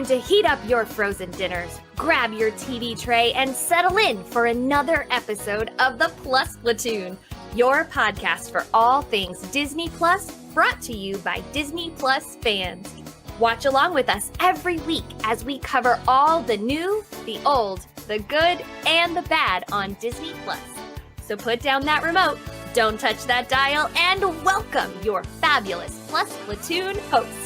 to heat up your frozen dinners, grab your TV tray, and settle in for another episode of the Plus Platoon, your podcast for all things Disney Plus, brought to you by Disney Plus fans. Watch along with us every week as we cover all the new, the old, the good, and the bad on Disney Plus. So put down that remote, don't touch that dial, and welcome your fabulous Plus Platoon host.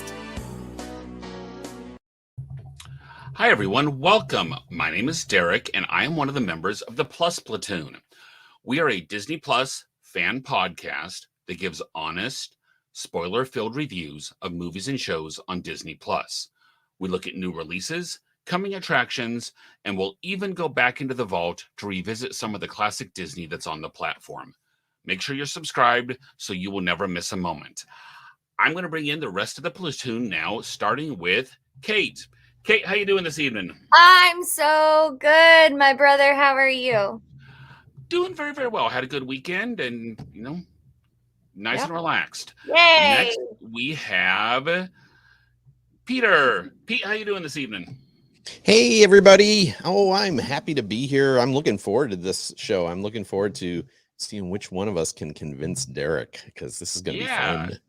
Hi, everyone. Welcome. My name is Derrick, and I am one of the members of the Plus Platoon. We are a Disney Plus fan podcast that gives honest, spoiler-filled reviews of movies and shows on Disney Plus. We look at new releases, coming attractions, and we'll even go back into the vault to revisit some of the classic Disney that's on the platform. Make sure you're subscribed so you will never miss a moment. I'm going to bring in the rest of the platoon now, starting with Kate. Kate, how you doing this evening? I'm so good, my brother. How are you? Doing very, very well. Had a good weekend and, nice and relaxed. Yay! Next, we have Peter. Pete, how you doing this evening? Hey, everybody. Oh, I'm happy to be here. I'm looking forward to this show. I'm looking forward to seeing which one of us can convince Derrick, because this is going to be fun.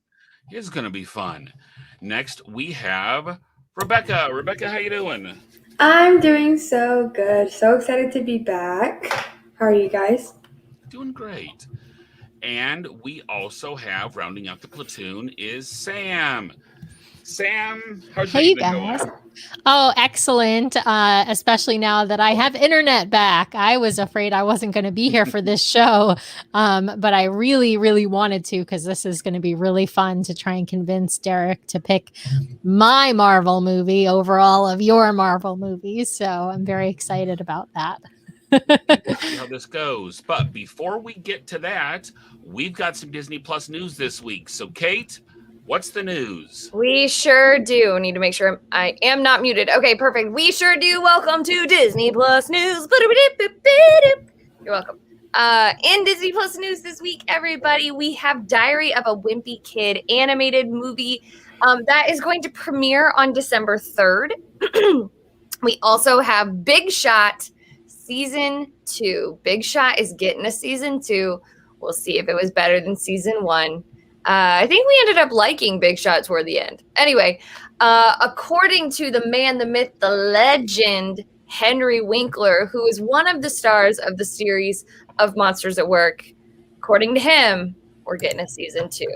It's going to be fun. Next, we have Rebecca. Rebecca, how you doing? I'm doing so good. So excited to be back. How are you guys? Doing great. And we also have, rounding out the platoon, is Sam. Sam, how's your evening going? Oh, excellent. Especially now that I have internet back. I was afraid I wasn't going to be here for this show. But I really, really wanted to, because this is going to be really fun to try and convince Derrick to pick my Marvel movie over all of your Marvel movies. So I'm very excited about that. We'll see how this goes. But before we get to that, we've got some Disney Plus news this week. So, Kate, what's the news? We sure do. Need to make sure I am not muted. Okay, perfect. We sure do. Welcome to Disney Plus News. You're welcome. In Disney Plus News this week, everybody, we have Diary of a Wimpy Kid animated movie that is going to premiere on December 3rd. We also have Big Shot Season 2. Big Shot is getting a Season 2. We'll see if it was better than Season 1. I think we ended up liking Big Shot toward the end. Anyway, according to the man, the myth, the legend, Henry Winkler, who is one of the stars of the series of Monsters at Work, according to him, we're getting a Season 2.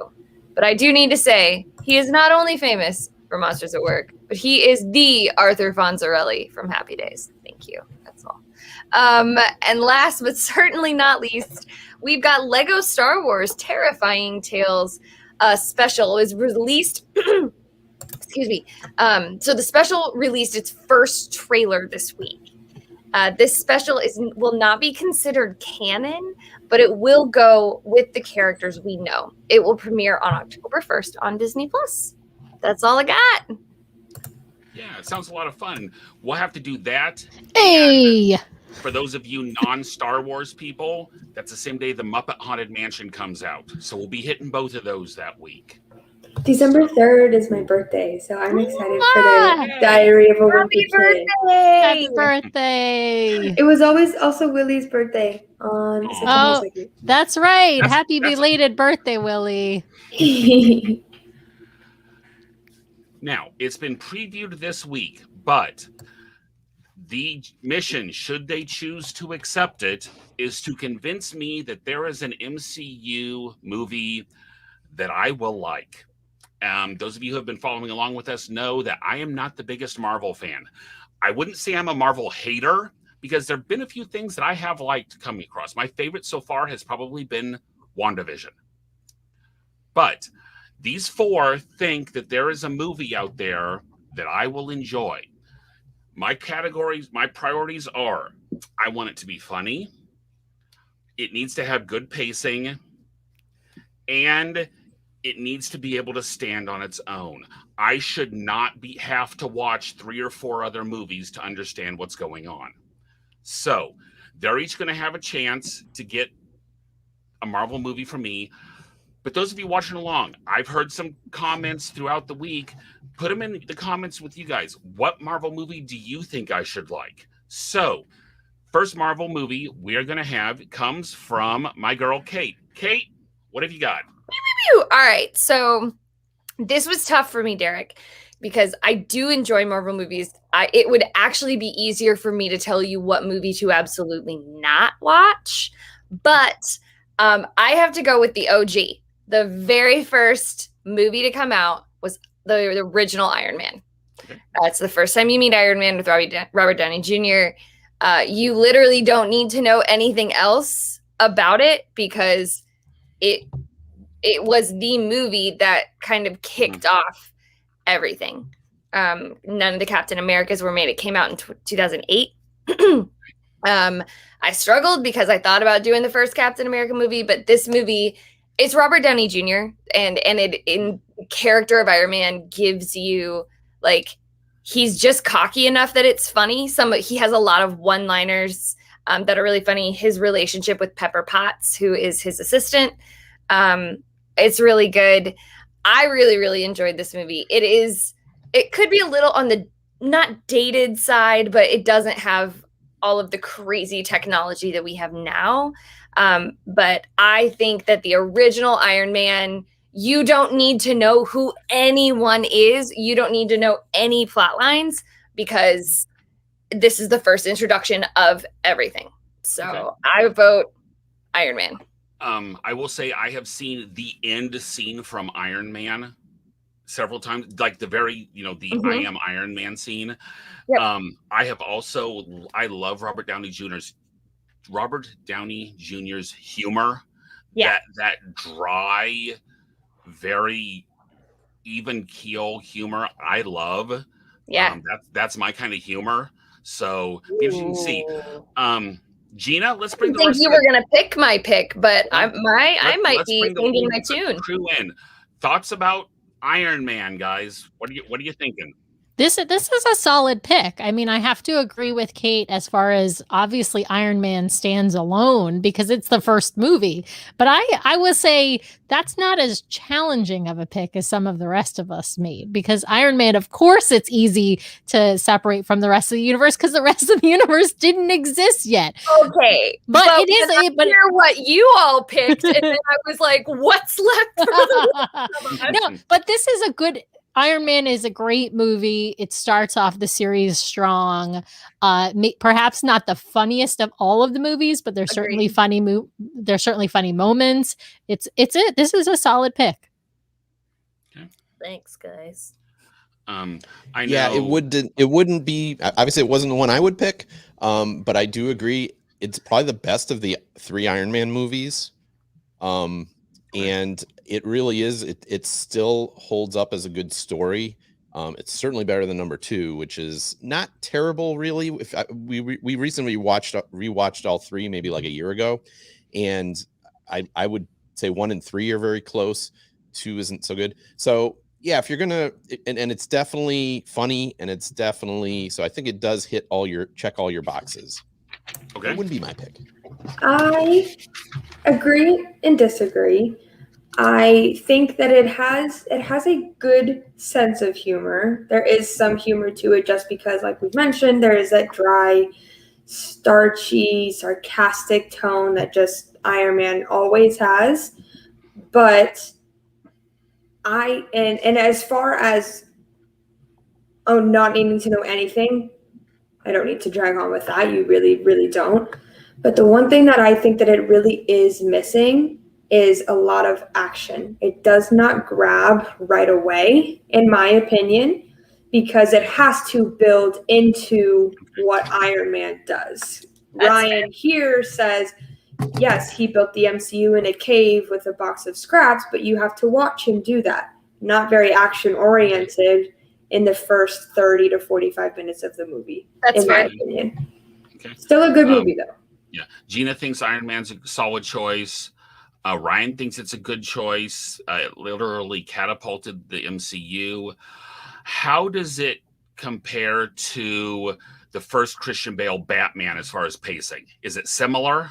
But I do need to say, he is not only famous for Monsters at Work, but he is the Arthur Fonzarelli from Happy Days. Thank you. That's all. And last but certainly not least, we've got Lego Star Wars Terrifying Tales special is released. Excuse me. So the special released its first trailer this week. This special will not be considered canon, but it will go with the characters we know. It will premiere on October 1st on Disney Plus. That's all I got. Yeah, it sounds a lot of fun. We'll have to do that. Hey! And for those of you non-Star Wars people, that's the same day the Muppet Haunted Mansion comes out. So we'll be hitting both of those that week. December 3rd is my birthday, so I'm excited for the Diary of a Wimpy Kid. Happy birthday! It was always also Willie's birthday on September 2nd. That's right. Happy belated birthday, Willie. Now, it's been previewed this week, but the mission, should they choose to accept it, is to convince me that there is an MCU movie that I will like. Those of you who have been following along with us know that I am not the biggest Marvel fan. I wouldn't say I'm a Marvel hater, because there have been a few things that I have liked coming across. My favorite so far has probably been WandaVision. But these four think that there is a movie out there that I will enjoy. My priorities are, I want it to be funny, it needs to have good pacing, and it needs to be able to stand on its own. I should not have to watch 3 or 4 other movies to understand what's going on. So they're each going to have a chance to get a Marvel movie from me. But those of you watching along, I've heard some comments throughout the week. Put them in the comments with you guys. What Marvel movie do you think I should like? So, first Marvel movie we are going to have comes from my girl, Kate. Kate, what have you got? All right. So, this was tough for me, Derrick, because I do enjoy Marvel movies. It would actually be easier for me to tell you what movie to absolutely not watch. But I have to go with the OG. The very first movie to come out was the original Iron Man. It's the first time you meet Iron Man with Robert Downey Jr. You literally don't need to know anything else about it because it was the movie that kind of kicked off everything. None of the Captain Americas were made. It came out in 2008. I struggled because I thought about doing the first Captain America movie, but this movie, it's Robert Downey Jr. and it in character of Iron Man gives you like he's just cocky enough that it's funny. He has a lot of one-liners that are really funny. His relationship with Pepper Potts, who is his assistant, it's really good. I really, really enjoyed this movie. It could be a little on the not dated side, but it doesn't have all of the crazy technology that we have now. But I think that the original Iron Man, you don't need to know who anyone is. You don't need to know any plot lines because this is the first introduction of everything. So okay. I vote Iron Man. I will say I have seen the end scene from Iron Man several times, like the very, I am Iron Man scene. Yep. I love Robert Downey Jr.'s humor. Yeah. That dry, very even keel humor I love. Yeah. That's my kind of humor. So as you can see, Gina, let's bring the rest. You were gonna pick my pick, but I might be changing my tune. Crew in. Thoughts about Iron Man, guys? What are you thinking? This is a solid pick. I mean, I have to agree with Kate as far as obviously Iron Man stands alone because it's the first movie. But I would say that's not as challenging of a pick as some of the rest of us made because Iron Man, of course, it's easy to separate from the rest of the universe because the rest of the universe didn't exist yet. Okay. But it is. But hear what you all picked, and then I was like, what's left for the No, but this is a good. Iron Man is a great movie. It starts off the series strong. Perhaps not the funniest of all of the movies, but there's certainly funny. There's certainly funny moments. It's it. This is a solid pick. Okay. Thanks, guys. I know. Yeah, it wouldn't be. Obviously, it wasn't the one I would pick. But I do agree. It's probably the best of the 3 Iron Man movies. And it really is. It still holds up as a good story. It's certainly better than number 2, which is not terrible, really. We recently rewatched all 3 maybe like a year ago, and I would say 1 and 3 are very close. 2 isn't so good. So yeah, if you're gonna, and it's definitely funny, and it's definitely so. I think it does check all your boxes. Okay, it wouldn't be my pick. I agree and disagree. I think that it has a good sense of humor. There is some humor to it just because, like we've mentioned, there is that dry, starchy, sarcastic tone that just Iron Man always has. But and as far as not needing to know anything, I don't need to drag on with that. You really, really don't. But the one thing that I think that it really is missing is a lot of action. It does not grab right away, in my opinion, because it has to build into what Iron Man does. Ryan here says, yes, he built the MCU in a cave with a box of scraps, but you have to watch him do that. Not very action-oriented in the first 30 to 45 minutes of the movie, in my opinion. Okay. Still a good movie, though. Yeah. Gina thinks Iron Man's a solid choice. Ryan thinks it's a good choice. It literally catapulted the MCU. How does it compare to the first Christian Bale Batman as far as pacing? Is it similar?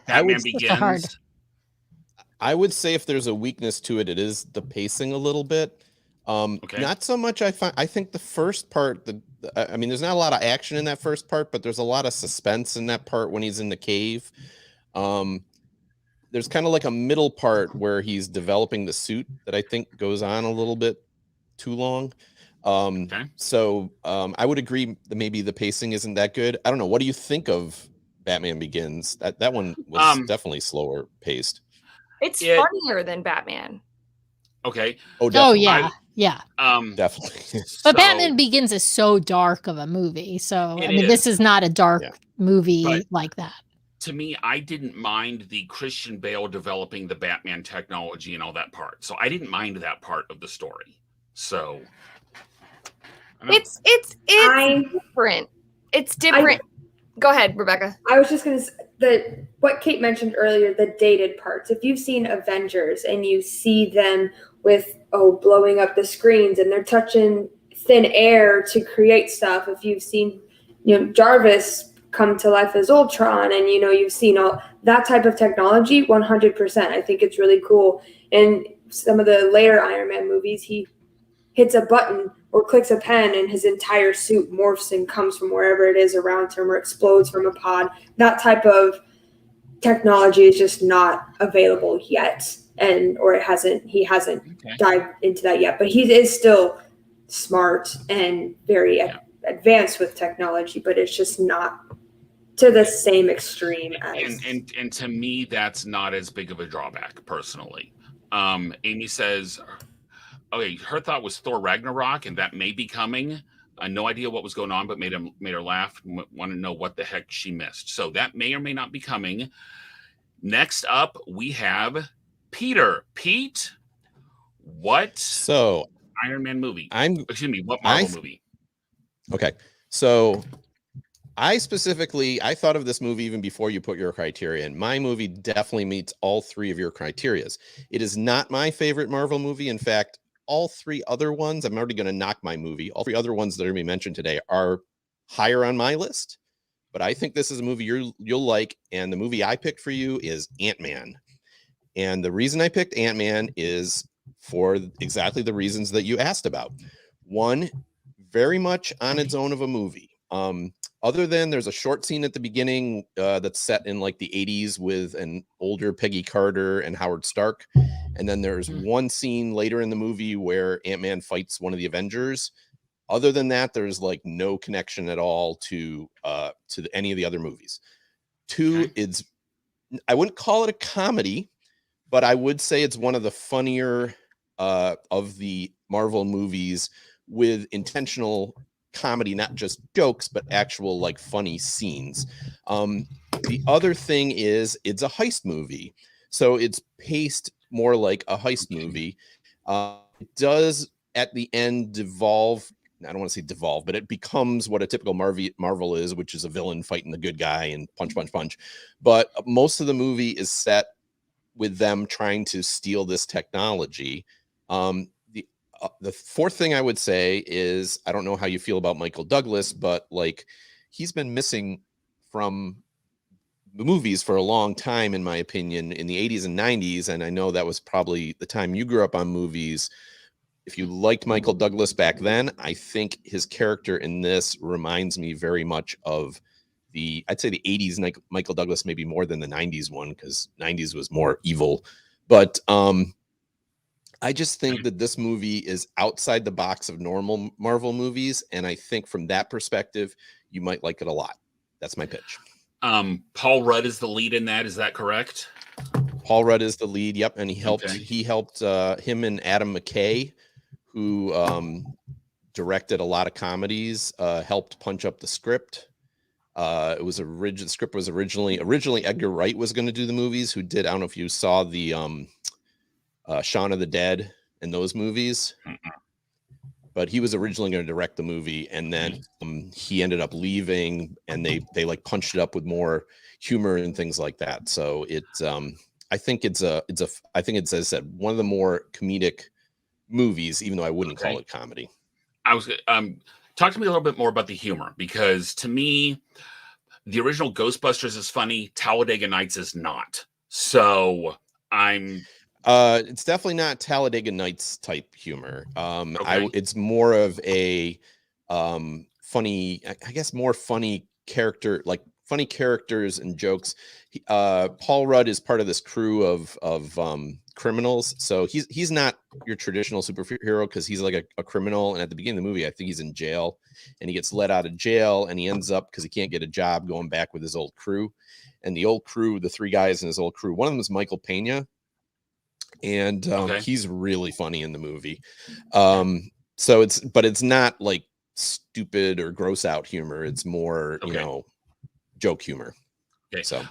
Batman Begins. I would say if there's a weakness to it, it is the pacing a little bit. Okay. Not so much. I think the first part, I mean, there's not a lot of action in that first part, but there's a lot of suspense in that part when he's in the cave. There's kind of like a middle part where he's developing the suit that I think goes on a little bit too long. Okay. So I would agree that maybe the pacing isn't that good. I don't know. What do you think of Batman Begins? That one was definitely slower paced. It's funnier than Batman. Okay. Oh, definitely. Yeah. Definitely. But Batman Begins is so dark of a movie. So, I mean, this is not a dark movie like that. To me, I didn't mind the Christian Bale developing the Batman technology and all that part. So I didn't mind that part of the story. So it's different. It's different. Go ahead, Rebecca. I was just going to say what Kate mentioned earlier, the dated parts. If you've seen Avengers and you see them with blowing up the screens and they're touching thin air to create stuff. If you've seen Jarvis come to life as Ultron and you've seen all that type of technology, 100%. I think it's really cool. In some of the later Iron Man movies, he hits a button or clicks a pen and his entire suit morphs and comes from wherever it is around him or explodes from a pod. That type of technology is just not available yet, he hasn't dived into that yet, but he is still smart and very advanced with technology, but it's just not to the same extreme as and to me that's not as big of a drawback personally. Amy says okay, her thought was Thor Ragnarok, and that may be coming. No idea what was going on, but made her laugh. Want to know what the heck she missed. So that may or may not be coming. Next up, we have Peter. Pete, what Iron Man movie? What Marvel movie? Okay, so I thought of this movie even before you put your criteria in. My movie definitely meets all three of your criterias. It is not my favorite Marvel movie. In fact, all three other ones, I'm already going to knock my movie. All three other ones that are going to be mentioned today are higher on my list, but I think this is a movie you'll like. And the movie I picked for you is Ant-Man. And the reason I picked Ant-Man is for exactly the reasons that you asked about. One, very much on its own of a movie. Other than there's a short scene at the beginning that's set in like the 80s with an older Peggy Carter and Howard Stark. And then there's one scene later in the movie where Ant-Man fights one of the Avengers. Other than that, there's like no connection at all to any of the other movies. Two, I wouldn't call it a comedy, but I would say it's one of the funnier of the Marvel movies with intentional comedy, not just jokes, but actual like funny scenes. The other thing is it's a heist movie, so it's paced more like a heist movie. It does at the end devolve. I don't want to say devolve, but it becomes what a typical Marvel is, which is a villain fighting the good guy and punch. But most of the movie is set with them trying to steal this technology. The fourth thing I would say is, I don't know how you feel about Michael Douglas, but like he's been missing from the movies for a long time, in my opinion, in the 80s and 90s. And I know that was probably the time you grew up on movies. If you liked Michael Douglas back then, I think his character in this reminds me very much of I'd say the 80s Michael Douglas, maybe more than the 90s one, because 90s was more evil. But I just think that this movie is outside the box of normal Marvel movies. And I think from that perspective, you might like it a lot. That's my pitch. Paul Rudd is the lead in that. Is that correct? Paul Rudd is the lead. Yep. And he helped him and Adam McKay, who directed a lot of comedies, helped punch up the script. The script was originally Edgar Wright was going to do the movies, who did, I don't know if you saw the Shaun of the Dead and those movies, but he was originally going to direct the movie, and then he ended up leaving, and they like punched it up with more humor and things like that. So I think it's as I said, one of the more comedic movies, even though I wouldn't call it comedy. I was talk to me a little bit more about the humor, because to me, the original Ghostbusters is funny. Talladega Nights is not. So It's definitely not Talladega Nights type humor. Okay. It's more of a funny, I guess, more funny character, like funny characters and jokes. Paul Rudd is part of this crew of criminals, so he's not your traditional superhero because he's like a criminal. And at the beginning of the movie, I think he's in jail, and he gets let out of jail, and he ends up, because he can't get a job, going back with his old crew. And the old crew, the three guys in his old crew, one of them is Michael Pena, and he's really funny in the movie. So it's not like stupid or gross out humor. It's more joke humor. Okay. So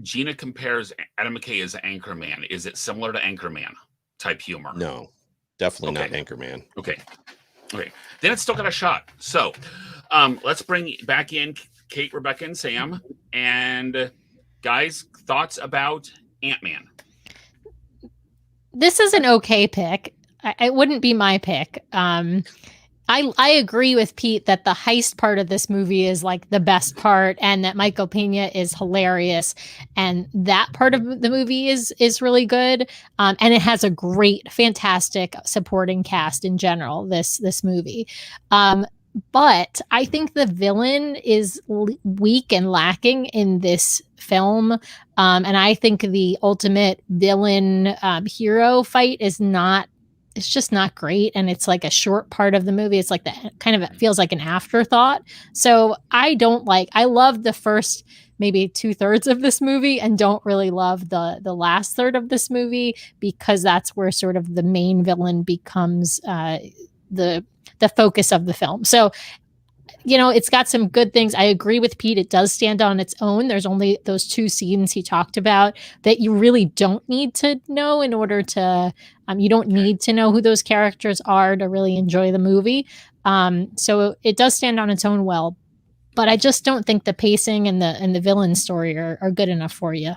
Gina compares Adam McKay as Anchorman. Is it similar to Anchorman type humor? No, definitely not Anchorman. Okay. Then it's still got a shot. So let's bring back in Kate, Rebecca, and Sam. And guys, thoughts about Ant-Man? This is an okay pick. It wouldn't be my pick. I agree with Pete that the heist part of this movie is like the best part, and that Michael Pena is hilarious, and that part of the movie is really good. And it has a great, fantastic supporting cast in general. This movie. But I think the villain is weak and lacking in this film. And I think the ultimate villain hero fight is not, it's just not great. And it's like a short part of the movie. It's like it feels like an afterthought. So I love the first maybe 2/3 of this movie and don't really love the last third of this movie, because that's where sort of the main villain becomes the focus of the film. So, it's got some good things. I agree with Pete. It does stand on its own. There's only those 2 scenes he talked about that you really don't need to know in order to, you don't need to know who those characters are to really enjoy the movie. So it does stand on its own well, but I just don't think the pacing and the villain story are good enough for you.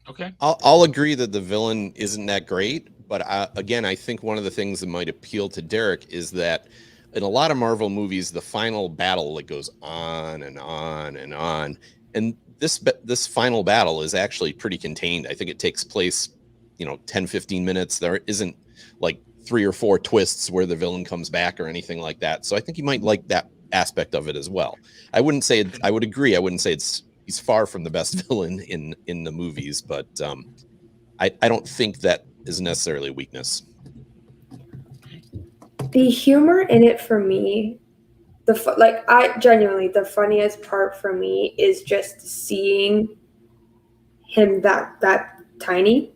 Okay. I'll agree that the villain isn't that great, but again, I think one of the things that might appeal to Derrick is that in a lot of Marvel movies, the final battle, it goes on and on and on. And this final battle is actually pretty contained. I think it takes place, 10, 15 minutes. There isn't like 3 or 4 twists where the villain comes back or anything like that. So I think you might like that aspect of it as well. I would agree. I wouldn't say he's far from the best villain in the movies, but I don't think that is necessarily a weakness. The humor in it for me, the funniest part for me is just seeing him that tiny.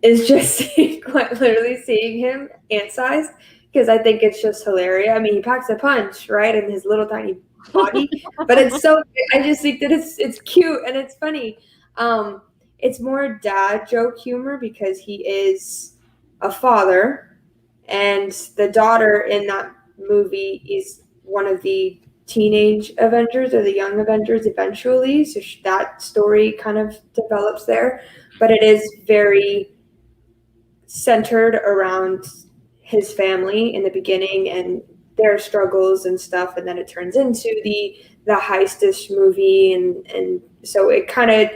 Is just quite literally seeing him ant-sized, because I think it's just hilarious. I mean, he packs a punch, right, in his little tiny body, but it's so. I just think that it's cute and it's funny. It's more dad joke humor because he is a father. And the daughter in that movie is one of the teenage Avengers or the young Avengers eventually. So that story kind of develops there. But it is very centered around his family in the beginning and their struggles and stuff. And then it turns into the heistish movie. And so it kind of,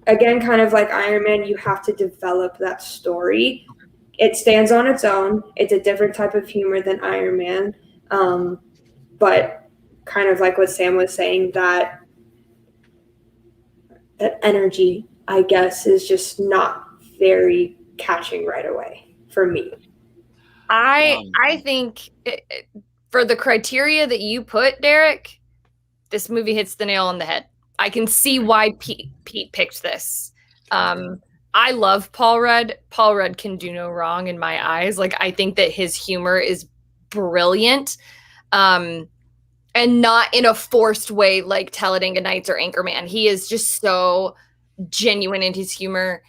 again, kind of like Iron Man, you have to develop that story. It stands on its own. It's a different type of humor than Iron Man. But kind of like what Sam was saying, that energy, I guess, is just not very catching right away for me. I think for the criteria that you put, Derrick, this movie hits the nail on the head. I can see why Pete picked this. I love Paul Rudd. Paul Rudd can do no wrong in my eyes. Like, I think that his humor is brilliant, and not in a forced way like Talladega Nights or Anchorman. He is just so genuine in his humor.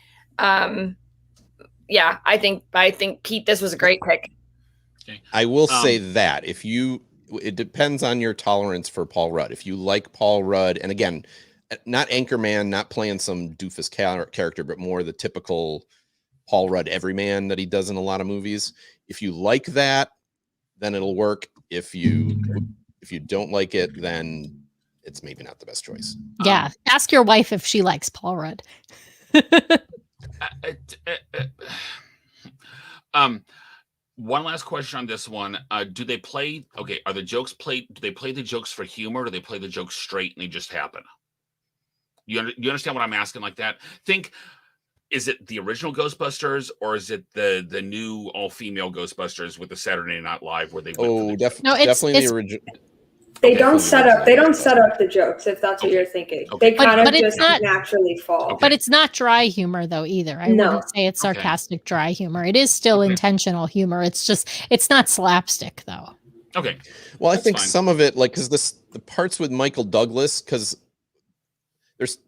Yeah, I think Pete, this was a great pick. Okay. I will say that it depends on your tolerance for Paul Rudd. If you like Paul Rudd, and again, not Anchorman, not playing some doofus character, but more the typical Paul Rudd everyman that he does in a lot of movies. If you like that, then it'll work. If you don't like it, then it's maybe not the best choice. Yeah. Ask your wife if she likes Paul Rudd. One last question on this one. Do they play? Okay, are the jokes played? Do they play the jokes for humor? Or do they play the jokes straight and they just happen? You understand what I'm asking like that? Think, is it the original Ghostbusters or is it the new all-female Ghostbusters with the Saturday Night Live where they went for the No, definitely the original. They Okay, don't definitely set up. original They don't Ghostbusters. set up the jokes, if that's what Okay. you're thinking. Okay. They kind But of it's just not- naturally fall. Okay. But it's not dry humor though either. I No. wouldn't say it's Okay. sarcastic dry humor. It is still Okay. intentional humor. It's not slapstick though. Okay. Well, I That's think fine. some of it, like, because the parts with Michael Douglas, because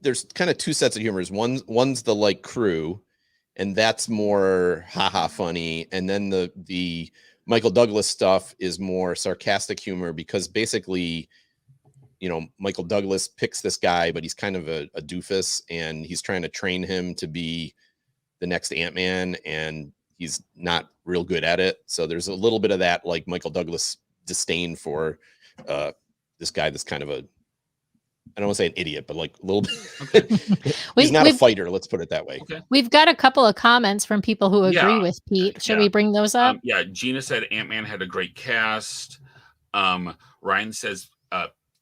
there's kind of two sets of humors. One's the like crew, and that's more haha funny, and then the Michael Douglas stuff is more sarcastic humor because basically, Michael Douglas picks this guy, but he's kind of a doofus, and he's trying to train him to be the next Ant-Man, and he's not real good at it. So there's a little bit of that, like Michael Douglas disdain for this guy that's kind of I don't want to say an idiot, but like a little bit. He's not a fighter. Let's put it that way. Okay. We've got a couple of comments from people who agree Yeah. with Pete. Should Yeah. we bring those up? Yeah, Gina said Ant-Man had a great cast. Ryan says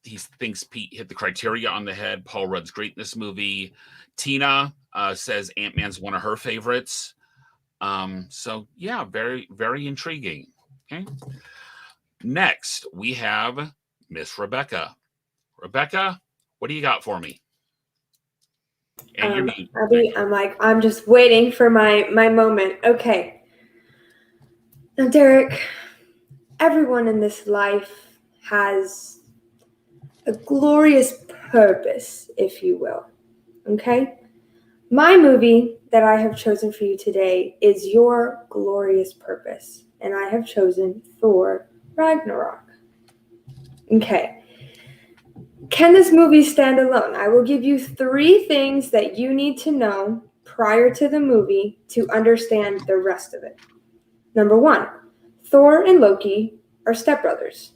he thinks Pete hit the criteria on the head. Paul Rudd's great in this movie. Tina says Ant-Man's one of her favorites. So yeah, very, very intriguing. Okay. Next, we have Miss Rebecca. Rebecca, what do you got for me? And I'm just waiting for my moment. Okay. Now, Derrick, everyone in this life has a glorious purpose, if you will. Okay? My movie that I have chosen for you today is your glorious purpose, and I have chosen Thor Ragnarok. Okay. Can this movie stand alone? I will give you 3 things that you need to know prior to the movie to understand the rest of it. Number 1, Thor and Loki are stepbrothers.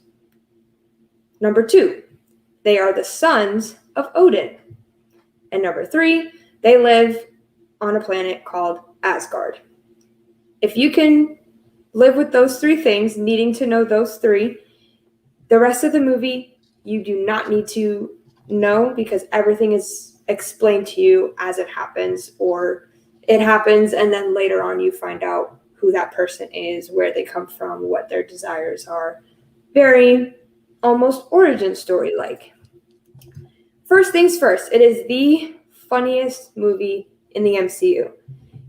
Number 2, they are the sons of Odin. And number 3, they live on a planet called Asgard. If you can live with those 3 things, needing to know those 3, the rest of the movie you do not need to know because everything is explained to you as it happens, or it happens and then later on you find out who that person is, where they come from, what their desires are. Very almost origin story like. First things first, it is the funniest movie in the MCU.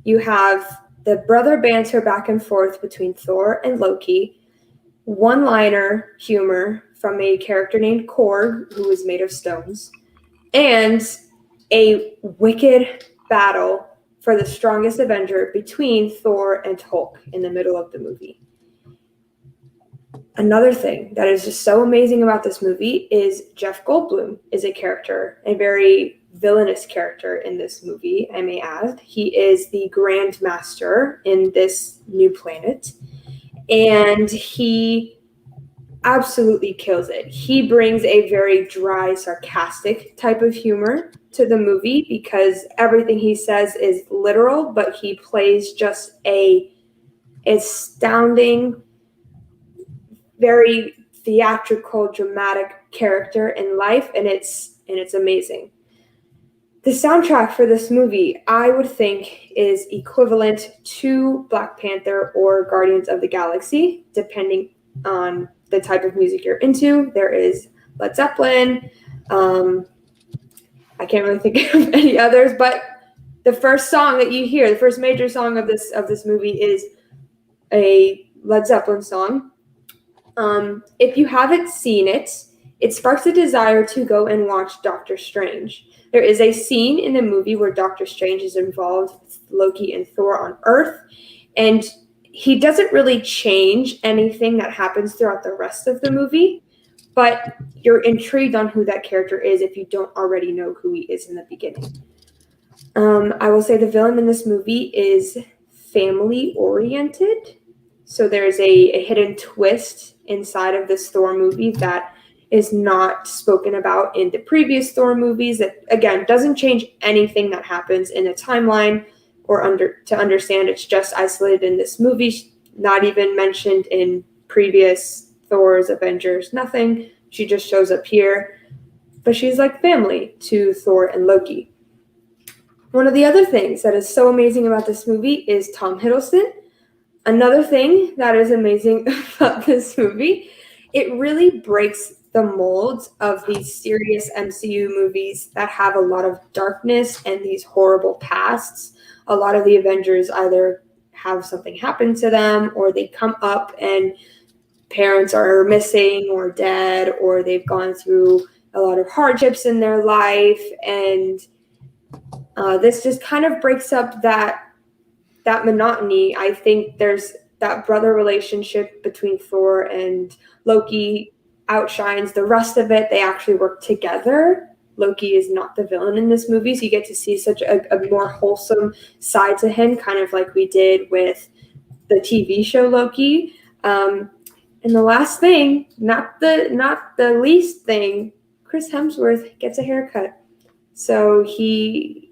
You have the brother banter back and forth between Thor and Loki, one-liner humor from a character named Korg, who is made of stones, and a wicked battle for the strongest Avenger between Thor and Hulk in the middle of the movie. Another thing that is just so amazing about this movie is Jeff Goldblum is a character, a very villainous character in this movie, I may add. He is the Grand Master in this new planet, and he absolutely kills it. He brings a very dry, sarcastic type of humor to the movie because everything he says is literal, but he plays just a astounding, very theatrical, dramatic character in life, and it's amazing. The soundtrack for this movie, I would think, is equivalent to Black Panther or Guardians of the Galaxy, depending on the type of music you're into. There is Led Zeppelin. I can't really think of any others, but the first song that you hear, the first major song of this movie is a Led Zeppelin song. If you haven't seen it, it sparks a desire to go and watch Doctor Strange. There is a scene in the movie where Doctor Strange is involved with Loki and Thor on Earth, and he doesn't really change anything that happens throughout the rest of the movie, but you're intrigued on who that character is if you don't already know who he is in the beginning. I will say the villain in this movie is family-oriented, so there's a hidden twist inside of this Thor movie that is not spoken about in the previous Thor movies. That, again, doesn't change anything that happens in the timeline or to understand. It's just isolated in this movie not even mentioned in previous Thor's Avengers, nothing. She just shows up here. But she's like family to Thor and Loki. One of the other things that is so amazing about this movie is Tom Hiddleston. Another thing that is amazing about this movie, it really breaks the molds of these serious MCU movies that have a lot of darkness and these horrible pasts. A lot of the Avengers either have something happen to them, or they come up and parents are missing or dead, or they've gone through a lot of hardships in their life, and this just kind of breaks up that monotony. I think there's that brother relationship between Thor and Loki outshines the rest of it. They actually work together. Loki is not the villain in this movie, so you get to see such a more wholesome side to him, kind of like we did with the TV show Loki. And the last thing, not the least thing, Chris Hemsworth gets a haircut. So he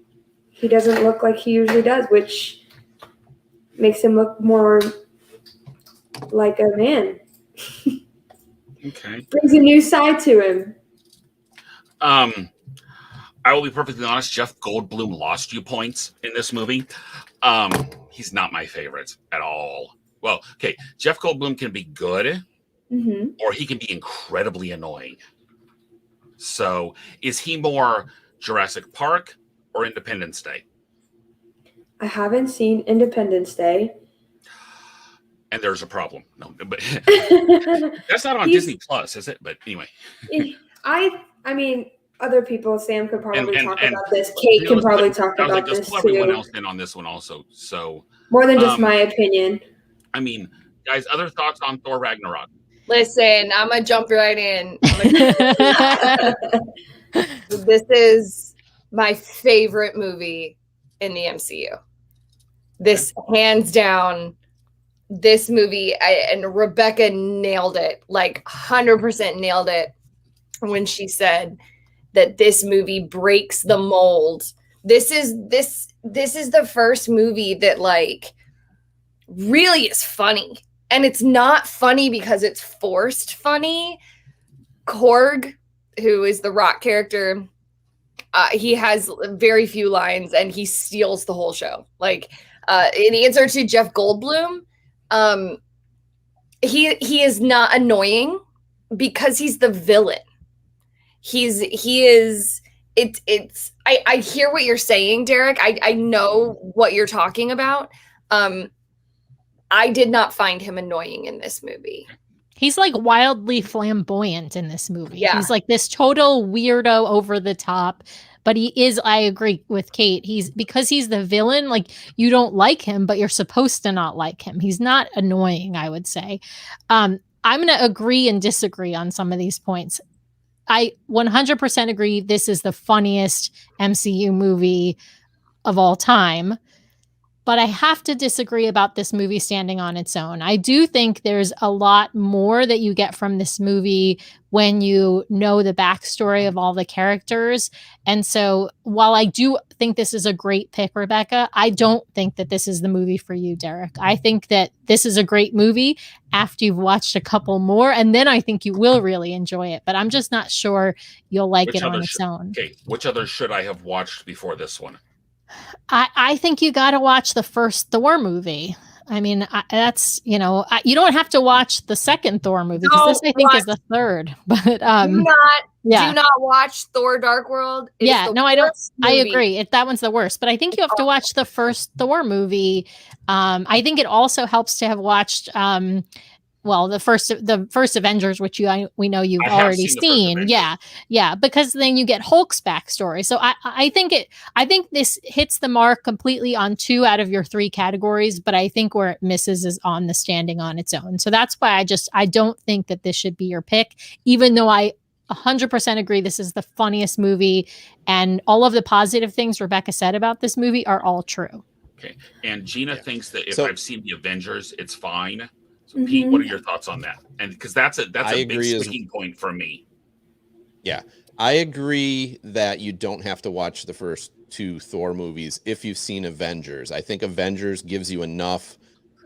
doesn't look like he usually does, which makes him look more like a man. Okay. Brings a new side to him. I will be perfectly honest. Jeff Goldblum lost you points in this movie. He's not my favorite at all. Well, okay, Jeff Goldblum can be good, or he can be incredibly annoying. So, is he more Jurassic Park or Independence Day? I haven't seen Independence Day. And there's a problem. No, but that's not on Disney Plus, is it? But anyway. I mean, other people, Sam could probably talk and about this. Kate can probably talk about like, this pull everyone too. else in on this one also. So more than just my opinion. I mean, guys, other thoughts on Thor Ragnarok? Listen, I'm gonna jump right in. This is my favorite movie in the MCU. This hands down. This movie, and Rebecca nailed it, like 100% nailed it when she said that this movie breaks the mold. This is the first movie that like really is funny, and it's not funny because it's forced funny. Korg, who is the Rock character, he has very few lines, and he steals the whole show. Like in answer to Jeff Goldblum, he is not annoying because he's the villain. I hear what you're saying, Derrick. I know what you're talking about. I did not find him annoying in this movie. He's like wildly flamboyant in this movie. Yeah. He's like this total weirdo over the top, but he is, I agree with Kate. Because he's the villain, like you don't like him, but you're supposed to not like him. He's not annoying, I would say. I'm going to agree and disagree on some of these points. I 100% agree this is the funniest MCU movie of all time. But I have to disagree about this movie standing on its own. I do think there's a lot more that you get from this movie when you know the backstory of all the characters. And so while I do think this is a great pick, Rebecca, I don't think that this is the movie for you, Derrick. I think that this is a great movie after you've watched a couple more, and then I think you will really enjoy it. But I'm just not sure you'll like it on its own. Okay, which others should I have watched before this one? I think you got to watch the first Thor movie. I mean, that's, you don't have to watch the second Thor movie, because this, I think, is the third. But do not watch Thor Dark World. I don't. I agree. That one's the worst. But I think you have to watch the first Thor movie. I think it also helps to have watched the first Avengers, which we know you've already seen. Yeah, because then you get Hulk's backstory. So I think this hits the mark completely on 2 out of your 3 categories, but I think where it misses is on the standing on its own. So that's why I don't think that this should be your pick, even though I 100% agree this is the funniest movie, and all of the positive things Rebecca said about this movie are all true. Okay, and Gina thinks that if I've seen the Avengers, it's fine. So Pete, what are your thoughts on that? And because that's a big sticking point for me. Yeah, I agree that you don't have to watch the first 2 Thor movies if you've seen Avengers. I think Avengers gives you enough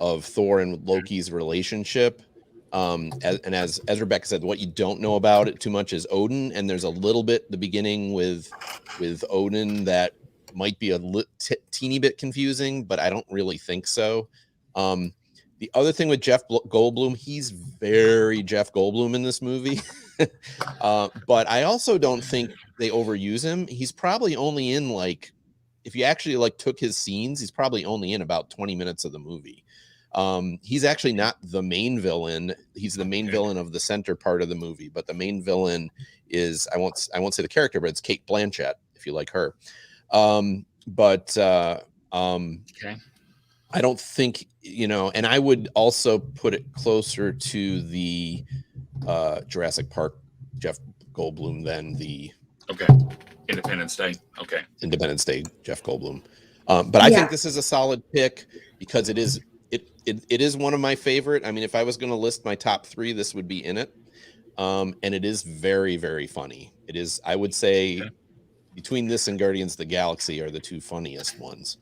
of Thor and Loki's relationship. As Rebecca said, what you don't know about it too much is Odin, and there's a little bit at the beginning with Odin that might be a teeny bit confusing, but I don't really think so. The other thing with Jeff Goldblum, he's very Jeff Goldblum in this movie. But I also don't think they overuse him. He's probably only in, like, if you actually like took his scenes, he's probably only in about 20 minutes of the movie. He's actually not the main villain. He's the main villain of the center part of the movie, but the main villain is, I won't say the character, but it's Cate Blanchett, if you like her. I don't think, and I would also put it closer to the Jurassic Park Jeff Goldblum than the Independence Day. Independence Day Jeff Goldblum. But I think this is a solid pick because it is one of my favorite. I mean, if I was going to list my top 3, this would be in it. And it is very, very funny. It is, I would say, between this and Guardians of the Galaxy are the 2 funniest ones.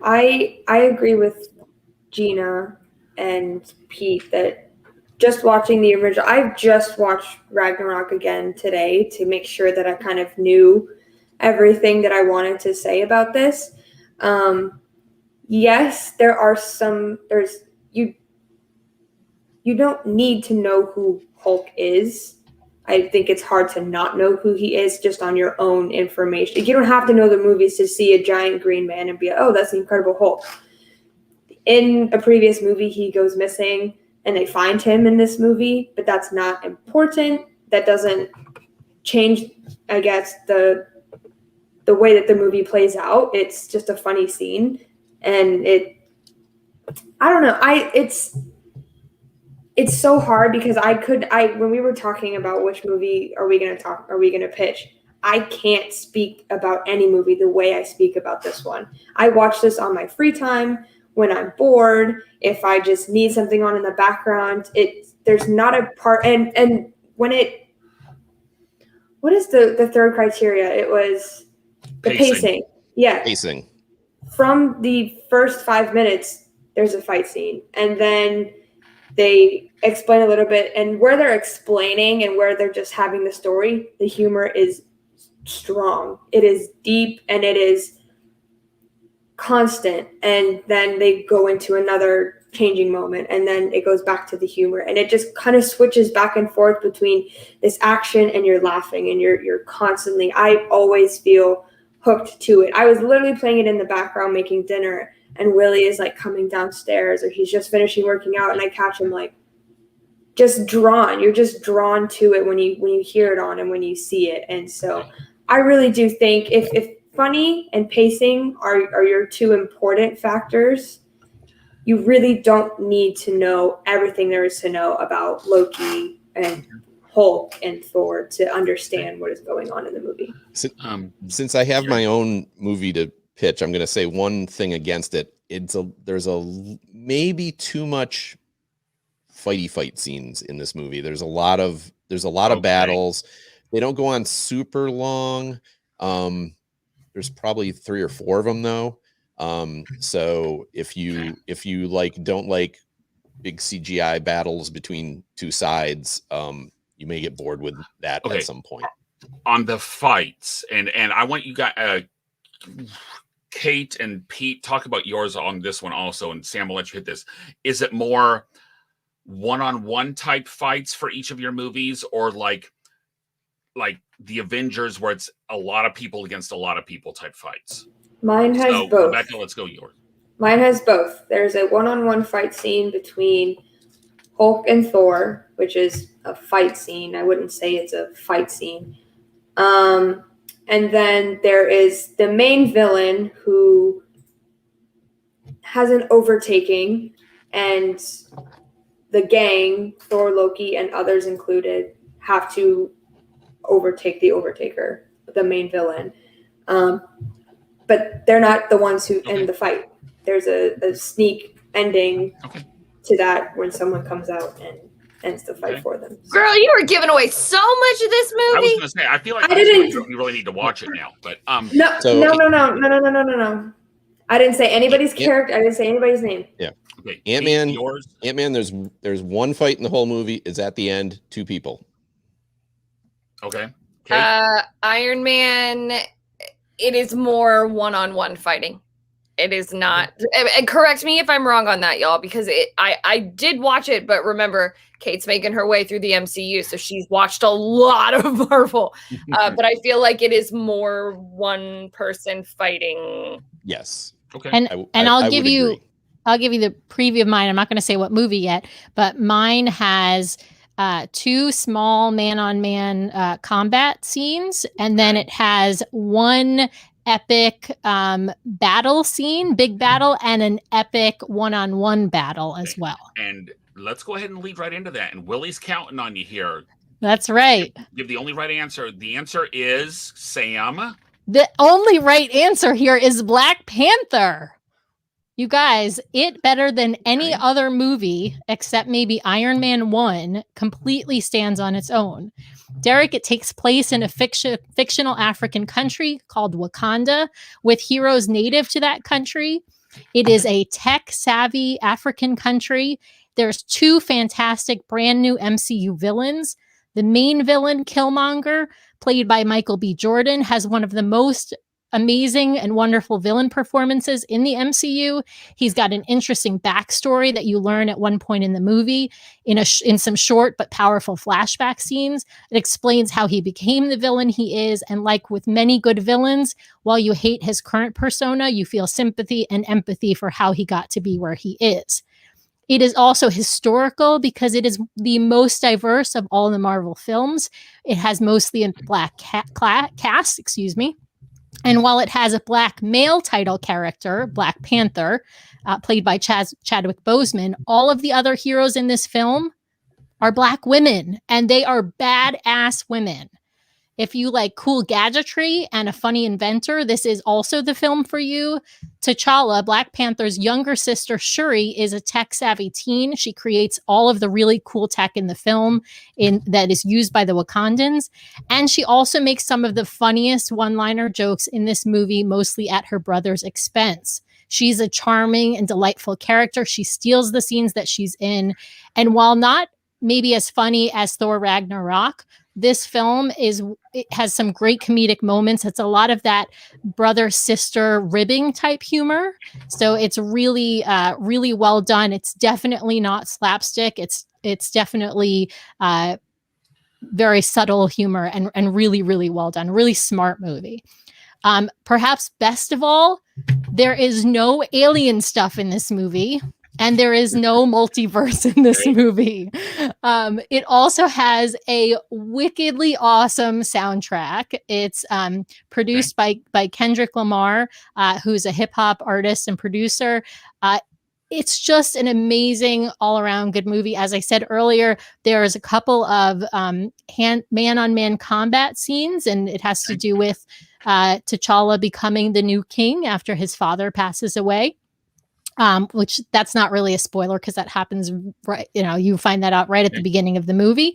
I agree with Gina and Pete that just watching the original, I've just watched Ragnarok again today to make sure that I kind of knew everything that I wanted to say about this. Yes, you don't need to know who Hulk is. I think it's hard to not know who he is just on your own information. You don't have to know the movies to see a giant green man and be, oh, that's the Incredible Hulk. In a previous movie, he goes missing and they find him in this movie, but that's not important. That doesn't change, I guess, the way that the movie plays out. It's just a funny scene. And I don't know. It's so hard because when we were talking about which movie are we going to pitch, I can't speak about any movie the way I speak about this one. I watch this on my free time when I'm bored, if I just need something on in the background. There's not a part, and when what is the third criteria? It was the pacing. Yeah. Pacing. From the first 5 minutes, there's a fight scene, and then they explain a little bit, and where they're explaining and where they're just having the story, the humor is strong. It is deep and it is constant. And then they go into another changing moment, and then it goes back to the humor, and it just kind of switches back and forth between this action and you're laughing and you're constantly. I always feel hooked to it. I was literally playing it in the background making dinner, and Willie is like coming downstairs, or he's just finishing working out, and I catch him like just drawn. You're just drawn to it when you hear it on and when you see it. And so I really do think if funny and pacing are your 2 important factors, you really don't need to know everything there is to know about Loki and Hulk and Thor to understand what is going on in the movie. Since I have my own movie to pitch, I'm going to say one thing against it. There's maybe too much fight scenes in this movie. There's a lot of battles. They don't go on super long. There's probably 3 or 4 of them though. So if you don't like big CGI battles between 2 sides, you may get bored with that at some point. On the fights, and I want you guys, Kate and Pete, talk about yours on this one also, and Sam will let you hit this. Is it more one-on-one type fights for each of your movies, or like the Avengers where it's a lot of people against a lot of people type fights? Mine has both. Rebecca, let's go yours. Mine has both. There's a one-on-one fight scene between Hulk and Thor, which is a fight scene. I wouldn't say it's a fight scene. And then there is the main villain who has an overtaking, and the gang, Thor, Loki, and others included, have to overtake the Overtaker, the main villain. But they're not the ones who end the fight. There's a sneak ending to that when someone comes out and ends the fight for them. Girl, you were giving away so much of this movie. I was going to say, I feel like you really need to watch it now. But No. I didn't say anybody's Ant- character. I didn't say anybody's name. Okay. Ant-Man. Yours. Ant-Man. There's one fight in the whole movie. Is at the end. 2 people. Okay. Kate? Iron Man, it is more one-on-one fighting. It is not. And correct me if I'm wrong on that, y'all, because I did watch it, but remember, Kate's making her way through the MCU, so she's watched a lot of Marvel. But I feel like it is more one person fighting. Yes. Okay. And I'll give you the preview of mine. I'm not going to say what movie yet, but mine has 2 small man-on-man combat scenes, and then it has 1 epic battle scene, big battle, and an epic one-on-one battle as well. And let's go ahead and lead right into that. And Willie's counting on you here. That's right. Give the only right answer. The answer is Sam. The only right answer here is Black Panther. You guys, it better than any other movie except maybe Iron Man 1 completely stands on its own. Derrick, it takes place in a fictional African country called Wakanda with heroes native to that country. It is a tech-savvy African country. There's 2 fantastic brand new MCU villains. The main villain, Killmonger, played by Michael B. Jordan, has one of the most amazing and wonderful villain performances in the MCU. He's got an interesting backstory that you learn at one point in the movie in some short but powerful flashback scenes. It explains how he became the villain he is, and like with many good villains, while you hate his current persona, you feel sympathy and empathy for how he got to be where he is. It is also historical because it is the most diverse of all the Marvel films. It has mostly a black cast, And while it has a black male title character, Black Panther, played by Chadwick Boseman, all of the other heroes in this film are black women, and they are badass women. If you like cool gadgetry and a funny inventor, this is also the film for you. T'Challa, Black Panther's younger sister, Shuri, is a tech-savvy teen. She creates all of the really cool tech in the film that is used by the Wakandans. And she also makes some of the funniest one-liner jokes in this movie, mostly at her brother's expense. She's a charming and delightful character. She steals the scenes that she's in. And while not maybe as funny as Thor Ragnarok, this film has some great comedic moments. It's a lot of that brother-sister ribbing type humor. So it's really, really well done. It's definitely not slapstick. It's definitely very subtle humor and really, really well done. Really smart movie. Perhaps best of all, there is no alien stuff in this movie. And there is no multiverse in this movie. It also has a wickedly awesome soundtrack. It's produced by Kendrick Lamar, who's a hip hop artist and producer. It's just an amazing all-around good movie. As I said earlier, there's a couple of man-on-man combat scenes, and it has to do with T'Challa becoming the new king after his father passes away. Which that's not really a spoiler because that happens right, you find that out right at the beginning of the movie.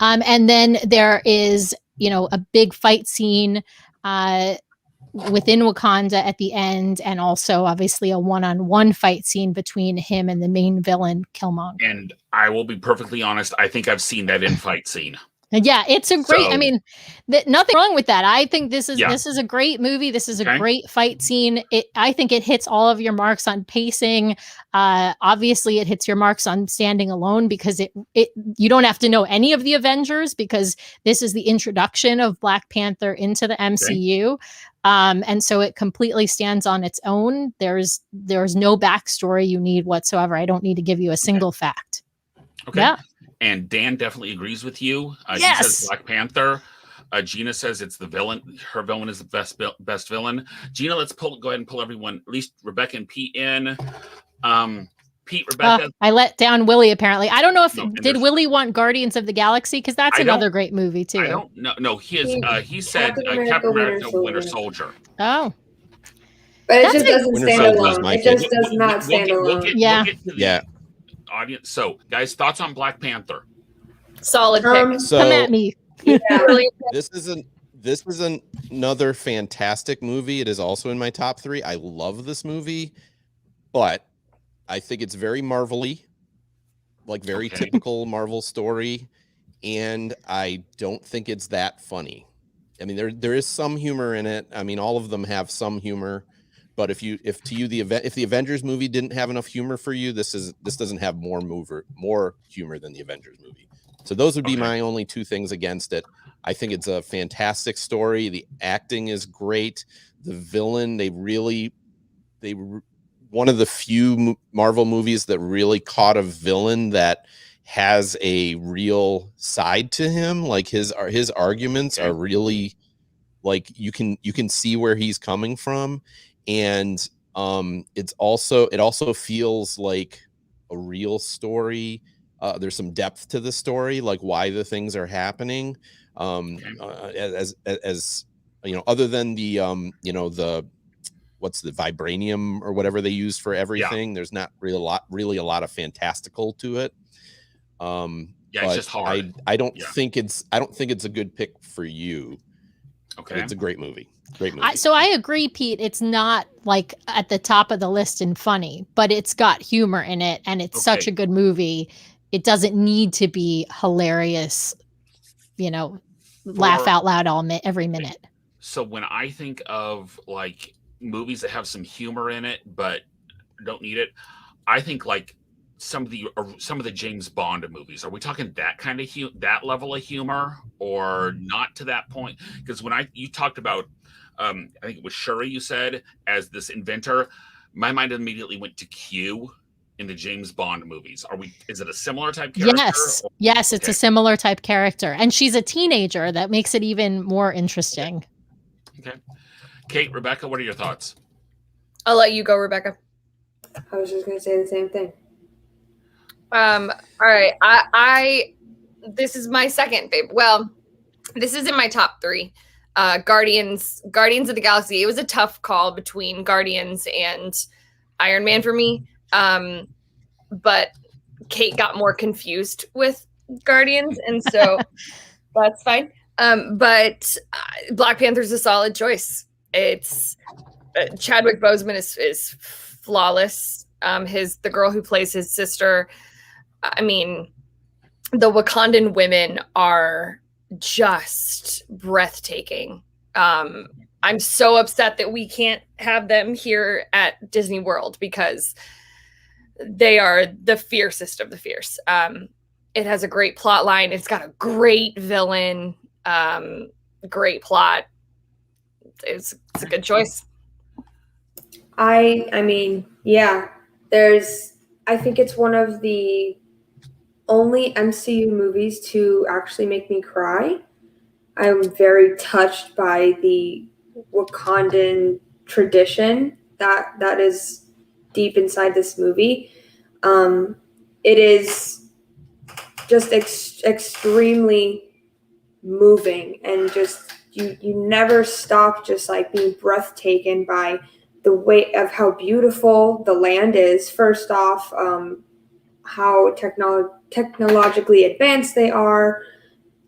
And then there is, a big fight scene within Wakanda at the end, and also obviously a one-on-one fight scene between him and the main villain, Killmonger. And I will be perfectly honest, I think I've seen that in fight scene. Yeah, it's a great, nothing wrong with that. I think this is a great movie. This is a great fight scene. I think it hits all of your marks on pacing. Obviously it hits your marks on standing alone because you don't have to know any of the Avengers because this is the introduction of Black Panther into the MCU. And so it completely stands on its own. There's no backstory you need whatsoever. I don't need to give you a single fact. Okay. Yeah. And Dan definitely agrees with you. Yes. He says Black Panther. Gina says it's the villain. Her villain is the best villain. Gina, let's go ahead and pull everyone, at least Rebecca and Pete in. Pete, Rebecca. I let down Willie, apparently. I don't know if did Willie want Guardians of the Galaxy? Because that's another great movie, too. I don't know. No, he said Captain America Winter Soldier. Oh. But it just doesn't stand alone. It just does not stand alone. Yeah. Audience. So, guys, thoughts on Black Panther? Solid pick. So come at me. this This is another fantastic movie. It is also in my top 3. I love this movie, but I think it's very Marvel-y, like very Okay. typical Marvel story, and I don't think it's that funny. I mean, there is some humor in it. I mean, all of them have some humor, but if the Avengers movie didn't have enough humor for you, this doesn't have more humor than the Avengers movie. So those would be my only 2 things against it. I think it's a fantastic story. The acting is great. The villain, one of the few Marvel movies that really caught a villain that has a real side to him. Like his arguments are really, like, you can see where he's coming from, and it also feels like a real story. There's some depth to the story, like why the things are happening. As you know, other than the the what's the vibranium or whatever they use for everything. There's not really a lot of fantastical to it. It's just hard. I don't think it's a good pick for you. Okay. It's a great movie. Great movie. So I agree, Pete. It's not like at the top of the list and funny, but it's got humor in it, and it's such a good movie. It doesn't need to be hilarious, laugh out loud every minute. So when I think of like movies that have some humor in it but don't need it, I think like some of the James Bond movies. Are we talking that kind of that level of humor, or not to that point? Because when you talked about, I think it was Shuri, you said, as this inventor, my mind immediately went to Q in the James Bond movies. Is it a similar type character? Yes, it's a similar type character, and she's a teenager. That makes it even more interesting. Okay. Kate, Rebecca, what are your thoughts? I'll let you go, Rebecca. I was just going to say the same thing. All right. I this is my second favorite. Well, this is in my top 3. Guardians of the Galaxy. It was a tough call between Guardians and Iron Man for me. But Kate got more confused with Guardians, and so that's fine. But Black Panther's a solid choice. It's Chadwick Boseman is flawless. The girl who plays his sister, I mean, the Wakandan women are just breathtaking. I'm so upset that we can't have them here at Disney World because they are the fiercest of the fierce. It has a great plot line. It's got a great villain, great plot. It's a good choice. I mean, yeah, I think it's one of the only MCU movies to actually make me cry. I'm very touched by the Wakandan tradition that is deep inside this movie. It is just extremely moving, and just you never stop just like being breathtaken by the way of how beautiful the land is. First off, how technologically advanced they are.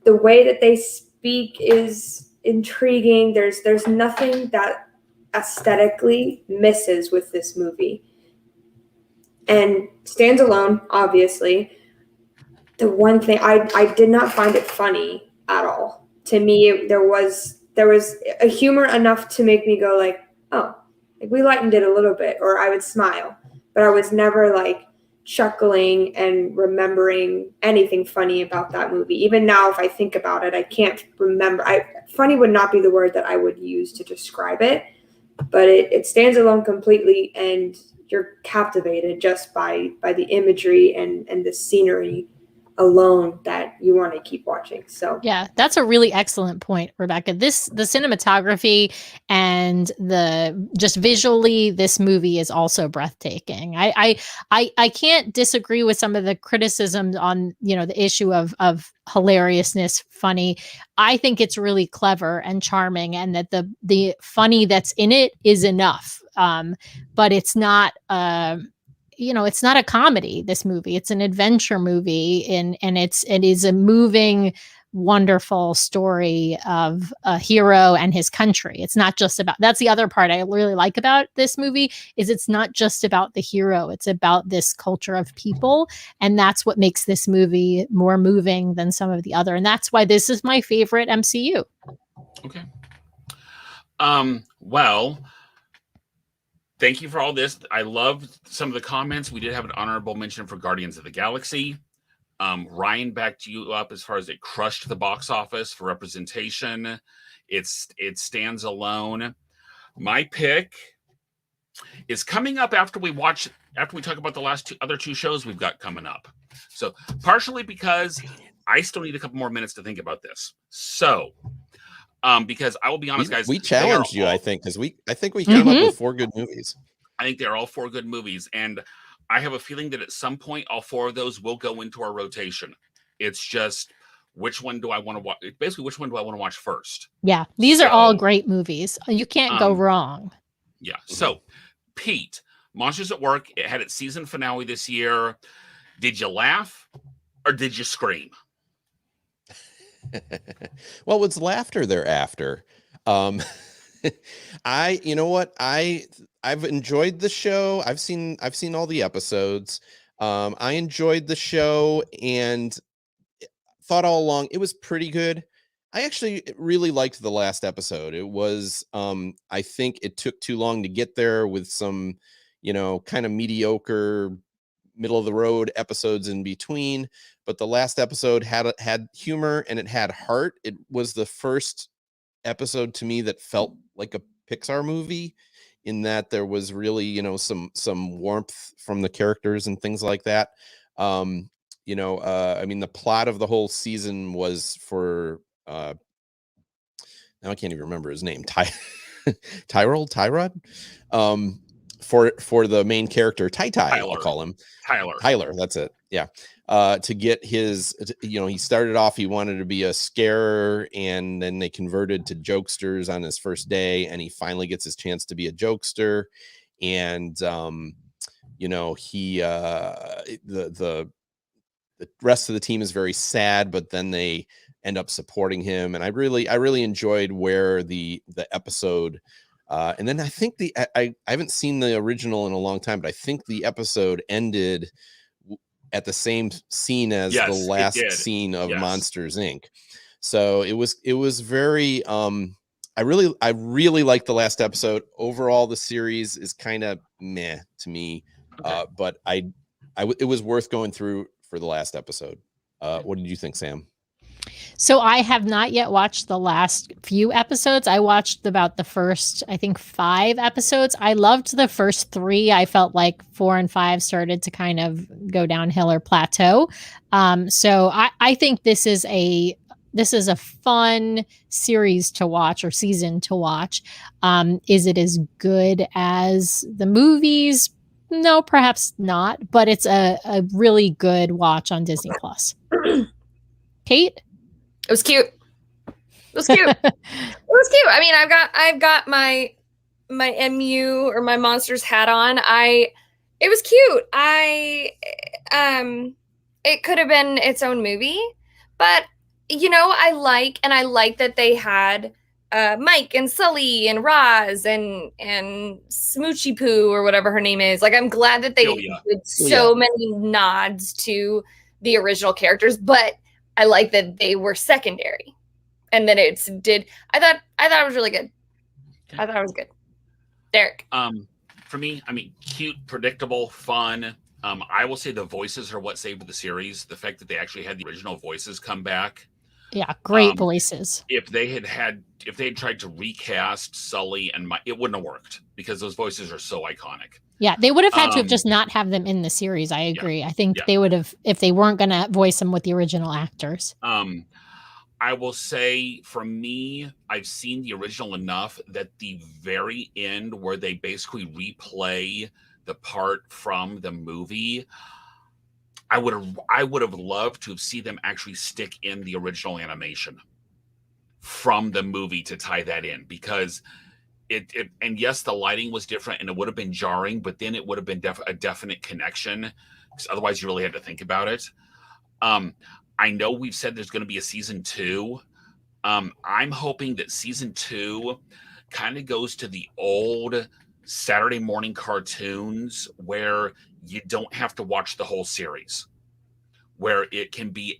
The way that they speak is intriguing. There's nothing that aesthetically misses with this movie, and stands alone, obviously. The one thing I did not find it funny at all. To me, there was a humor enough to make me go like, oh, like we lightened it a little bit, or I would smile, but I was never like chuckling and remembering anything funny about that movie. Even now, if I think about it, I can't remember. Funny would not be the word that I would use to describe it, but it stands alone completely, and you're captivated just by the imagery and the scenery alone that you want to keep watching. So yeah, that's a really excellent point, Rebecca. The cinematography and just visually, this movie is also breathtaking. I can't disagree with some of the criticisms on the issue of hilariousness, funny. I think it's really clever and charming, and that the funny that's in it is enough. But it's not it's not a comedy, this movie. It's an adventure movie, and it is a moving wonderful story of a hero and his country. It's not just about, that's the other part I really like about this movie, is it's not just about the hero. It's about this culture of people. And that's what makes this movie more moving than some of the other. And that's why this is my favorite MCU. Okay. Well, thank you for all this. I loved some of the comments. We did have an honorable mention for Guardians of the Galaxy. Ryan backed you up as far as it crushed the box office for representation. It stands alone. My pick is coming up after we talk about the other two shows we've got coming up. So partially because I still need a couple more minutes to think about this. So because I will be honest, guys, we challenged you, I think, because I think we came up with 4 good movies. I think they're all 4 good movies, and I have a feeling that at some point all 4 of those will go into our rotation. It's just which one do I want to watch? Basically, which one do I want to watch first? Yeah, these are all great movies. You can't go wrong. Yeah. So, Pete, Monsters at Work, it had its season finale this year. Did you laugh or did you scream? Well, it's laughter they're after. You know what? I've enjoyed the show. I've seen all the episodes. I enjoyed the show and thought all along it was pretty good. I actually really liked the last episode. It was, I think it took too long to get there with some, kind of mediocre middle of the road episodes in between, but the last episode had humor and it had heart. It was the first episode to me that felt like a Pixar movie, in that there was really, some warmth from the characters and things like that. I mean, the plot of the whole season was for now I can't even remember his name. Tyrod. For the main character, I'll call him Tyler. That's it. Yeah. To get his, he started off, he wanted to be a scarer, and then they converted to jokesters on his first day, and he finally gets his chance to be a jokester. And, he, the rest of the team is very sad, but then they end up supporting him. And I really enjoyed where the episode, and then I think I haven't seen the original in a long time, but I think the episode ended at the same scene as the last scene of Monsters Inc. So it was very, I really liked the last episode. Overall, the series is kind of meh to me. Okay. But it was worth going through for the last episode. What did you think, Sam? So I have not yet watched the last few episodes. I watched about the first, I think, 5 episodes. I loved the first 3. I felt like 4 and 5 started to kind of go downhill or plateau. So I think this is a fun series to watch, or season to watch. Is it as good as the movies? No, perhaps not, but it's a really good watch on Disney Plus. Kate? It was cute. It was cute. It was cute. I mean, I've got my MU or my Monsters hat on. It was cute. It could have been its own movie, but I like that they had Mike and Sully and Roz and Smoochy Poo or whatever her name is. Like, I'm glad that they did so many nods to the original characters, but I like that they were secondary, and then I thought it was really good. Okay. I thought it was good. Derrick. For me, I mean, cute, predictable, fun. I will say the voices are what saved the series. The fact that they actually had the original voices come back. Yeah, great voices. If they had tried to recast Sully and Mike, it wouldn't have worked because those voices are so iconic. Yeah, they would have had to have just not have them in the series. I agree. Yeah, I think they would have, if they weren't going to voice them with the original actors. I will say, for me, I've seen the original enough that the very end where they basically replay the part from the movie, I would have loved to have seen them actually stick in the original animation from the movie to tie that in, because it and yes, the lighting was different and it would have been jarring, but then it would have been a definite connection, because otherwise you really had to think about it. I know we've said there's going to be a season 2. I'm hoping that season 2 kind of goes to the old Saturday morning cartoons where you don't have to watch the whole series, where it can be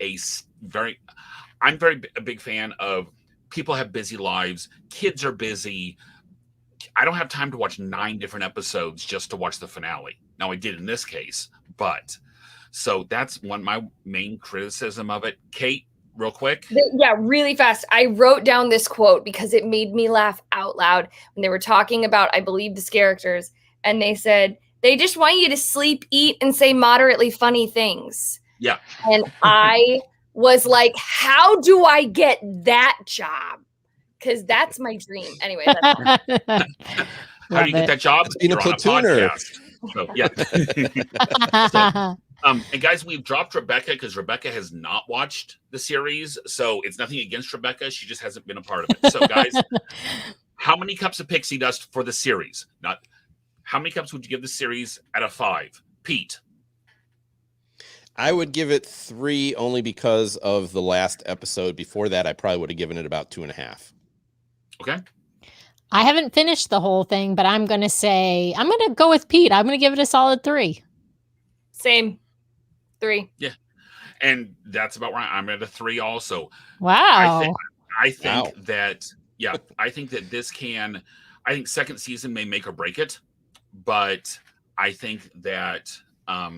I'm a big fan of people have busy lives. Kids are busy. I don't have time to watch 9 different episodes just to watch the finale. Now I did in this case, but so that's my main criticism of it. Kate, real quick. Yeah, really fast. I wrote down this quote because it made me laugh out loud when they were talking about, I believe, the characters, and they said, they just want you to sleep, eat, and say moderately funny things. Yeah. And I was like, how do I get that job? Because that's my dream. Anyway, how do you get that job? Being a platooner. So, yeah. And guys, we've dropped Rebecca because Rebecca has not watched the series. So it's nothing against Rebecca. She just hasn't been a part of it. So, guys, how many cups of pixie dust for the series? How many cups would you give the series out of 5? Pete? I would give it 3 only because of the last episode. Before that, I probably would have given it about 2.5. Okay. I haven't finished the whole thing, but I'm going to go with Pete. I'm going to give it a solid 3. Same. 3. Yeah. And that's about right. I'm at a 3 also. Wow. I think that I think second season may make or break it, but I think that I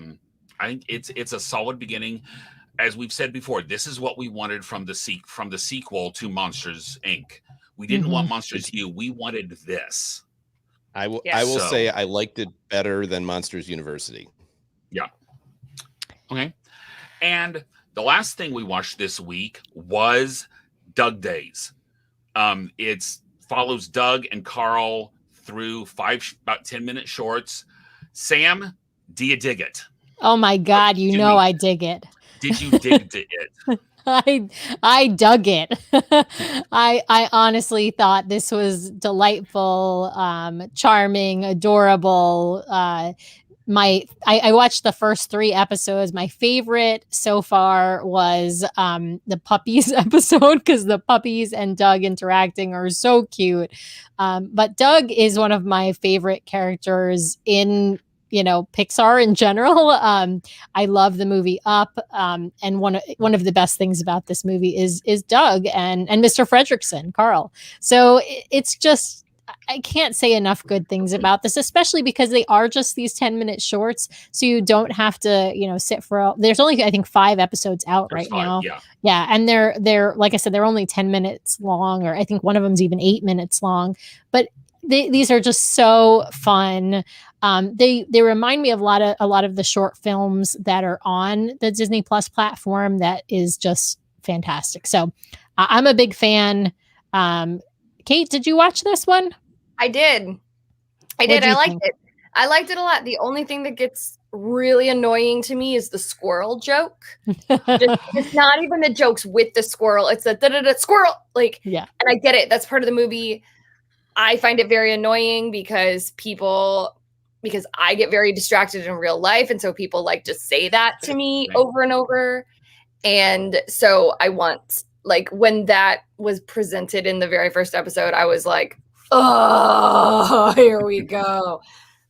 think it's a solid beginning. As we've said before, this is what we wanted from the sequel to Monsters Inc. We didn't want Monsters U. We wanted this. I will say I liked it better than Monsters University. Yeah. Okay. And the last thing we watched this week was Doug Days. It follows Doug and Carl through 5 about 10-minute shorts. Sam, do you dig it? Oh my God, I dig it. Did you dig it? I dug it. I honestly thought this was delightful, charming, adorable. I watched the first 3 episodes. My favorite so far was the puppies episode because the puppies and Doug interacting are so cute. But Doug is one of my favorite characters in Pixar in general. I love the movie Up, and one of the best things about this movie is Doug and Mr. Fredricksen, Carl. So it's just, I can't say enough good things about this, especially because they are just these 10-minute shorts, so you don't have to sit for. There's only, I think, 5 episodes out right now. Yeah, and they're like I said, they're only 10 minutes long, or I think one of them's even 8 minutes long, but these are just so fun. They remind me of a lot of the short films that are on the Disney Plus platform. That is just fantastic. So I'm a big fan. Kate, did you watch this one? I did. I liked it. I liked it a lot. The only thing that gets really annoying to me is the squirrel joke. It's not even the jokes with the squirrel. It's the da-da-da squirrel. And I get it. That's part of the movie. I find it very annoying because I get very distracted in real life. And so people like to say that to me over and over. And so I want, when that was presented in the very first episode, I was like, oh, here we go.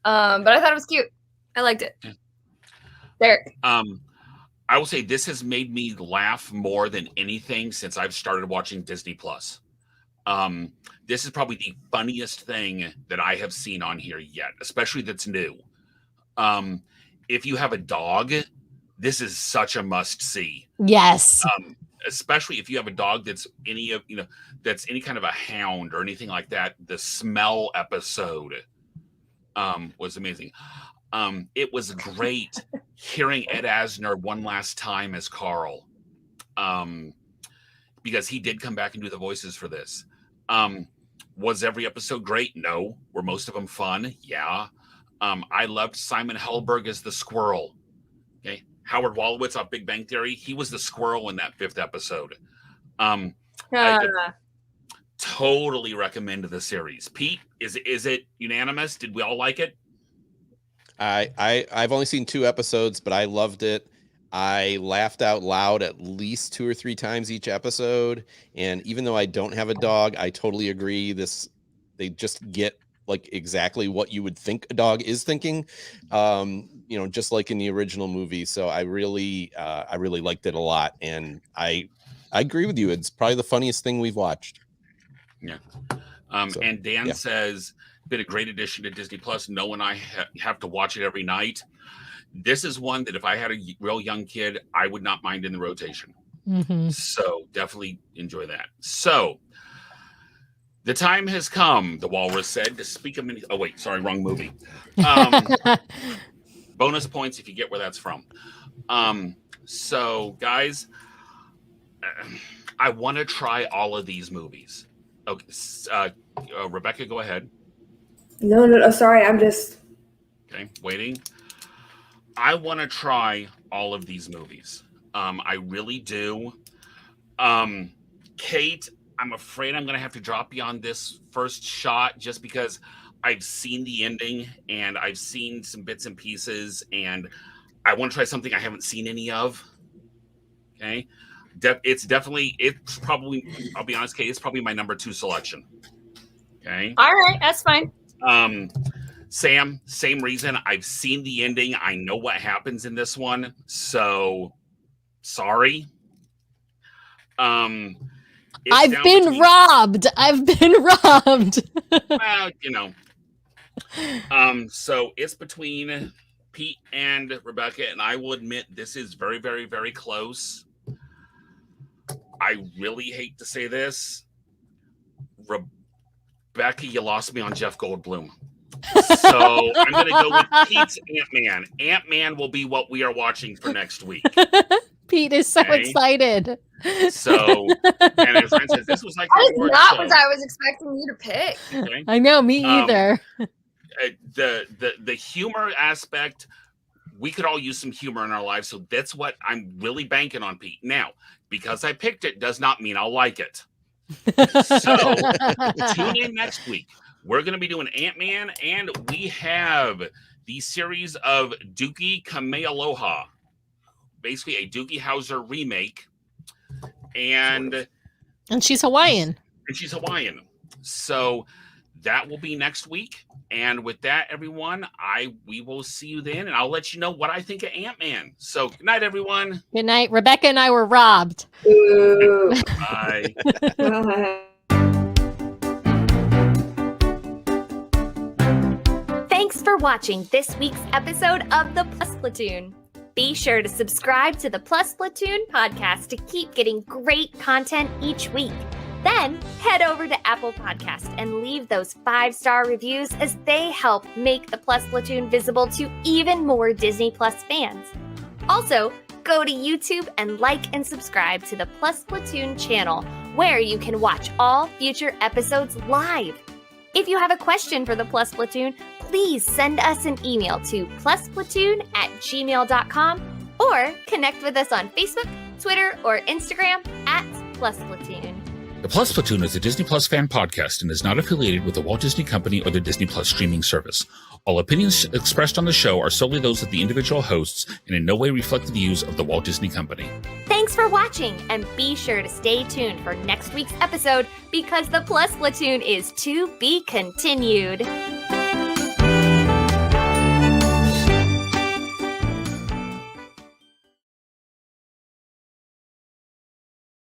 But I thought it was cute. I liked it. Derrick. I will say this has made me laugh more than anything since I've started watching Disney Plus. This is probably the funniest thing that I have seen on here yet, especially that's new. If you have a dog, this is such a must see. Yes. Especially if you have a dog that's that's any kind of a hound or anything like that. The smell episode was amazing. It was great hearing Ed Asner one last time as Carl, because he did come back and do the voices for this. Was every episode great? No. Were most of them fun? Yeah. I loved Simon Helberg as the squirrel. Okay. Howard Wolowitz on Big Bang Theory. He was the squirrel in that 5th episode. I could totally recommend the series. Pete, is it unanimous? Did we all like it? I've only seen 2 episodes, but I loved it. I laughed out loud at least 2 or 3 times each episode. And even though I don't have a dog, I totally agree. They just get like exactly what you would think a dog is thinking, just like in the original movie. So I really liked it a lot. And I agree with you. It's probably the funniest thing we've watched. Yeah. So, and Dan yeah. says, been a great addition to Disney Plus. No and I have to watch it every night. This is one that if I had a real young kid, I would not mind in the rotation. Mm-hmm. So definitely enjoy that. So the time has come, the walrus said, to speak of many. Oh, wait, sorry, wrong movie. Bonus points if you get where that's from. So, guys, I want to try all of these movies. Okay, Rebecca, go ahead. No, sorry, I'm just... Okay, waiting. I want to try all of these movies. I really do. Kate, I'm afraid I'm going to have to drop you on this first shot just because I've seen the ending and I've seen some bits and pieces and I want to try something I haven't seen any of. Okay. It's probably, I'll be honest, Kate, it's probably my number 2 selection. Okay. All right. That's fine. Sam, same reason. I've seen the ending. I know what happens in this one. So sorry. I've been robbed. Well, so it's between Pete and Rebecca, and I will admit this is very, very, very close. I really hate to say this. Rebecca, you lost me on Jeff Goldblum. So I'm going to go with Pete's Ant-Man. Ant-Man will be what we are watching for next week. Pete is so excited. So, and his friend says, this was like that is not what I was expecting you to pick. Okay. I know, me either. The humor aspect, we could all use some humor in our lives. So that's what I'm really banking on, Pete. Now, because I picked it does not mean I'll like it. So tune in next week. We're going to be doing Ant-Man, and we have the series of Doogie Kamealoha, basically a Doogie Howser remake. And she's Hawaiian. So that will be next week. And with that, everyone, we will see you then, and I'll let you know what I think of Ant-Man. So good night, everyone. Good night. Rebecca and I were robbed. Bye. Bye. Thanks for watching this week's episode of the Plus Platoon. Be sure to subscribe to the Plus Platoon podcast to keep getting great content each week. Then head over to Apple Podcast and leave those 5-star reviews as they help make the Plus Platoon visible to even more Disney Plus fans. Also, go to YouTube and like and subscribe to the Plus Platoon channel, where you can watch all future episodes live. If you have a question for the Plus Platoon, please send us an email to plusplatoon@gmail.com or connect with us on Facebook, Twitter, or Instagram @plusplatoon. The Plus Platoon is a Disney Plus fan podcast and is not affiliated with the Walt Disney Company or the Disney Plus streaming service. All opinions expressed on the show are solely those of the individual hosts and in no way reflect the views of the Walt Disney Company. Thanks for watching, and be sure to stay tuned for next week's episode because the Plus Platoon is to be continued.